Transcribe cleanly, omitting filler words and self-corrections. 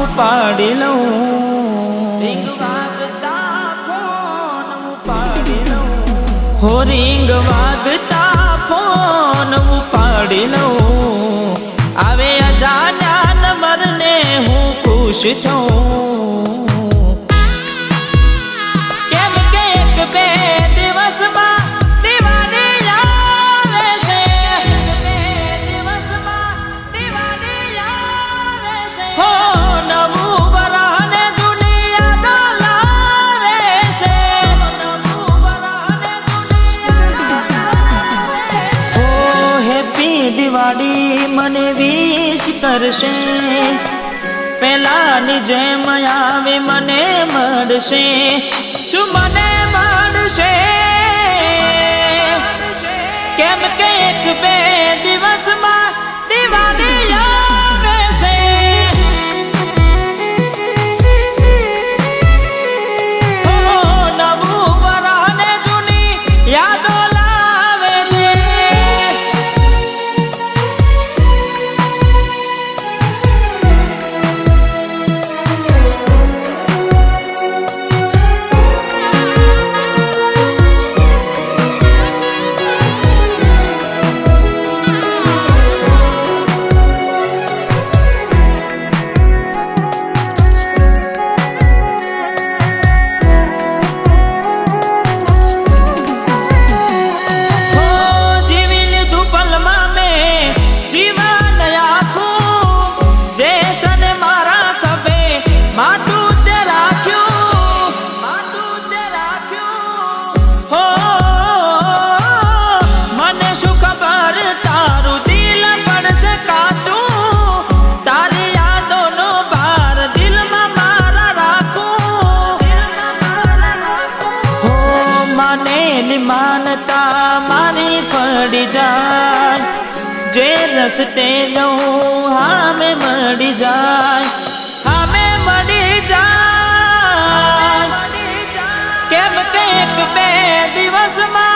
ઉપાડી લઉં રીંગ વાગતા ફોન ઉપાડી લઉં હો રીંગ વાગતા ફોન ઉપાડી લઉં આવે અજાણ્યા નંબરને હું ખુશ થઉં કેમ કે એક બે દિવસમાં દિવાળી આવે છે બે દિવસમાં દિવાળી આવે છે હો દિવાળી મને વિશ કરશે પેલાની જેમ આવે મને મળશે શું મને મળશે કેમ કે એક બે દિવસમાં દિવાળી આવે છે હો નવું વરાને જૂની યાદો માનતા મારી ફળી જાય જે રસ્તે જઉં હામે મળી જાય હામે મળી જાય કેમ કે એક બે દિવસમાં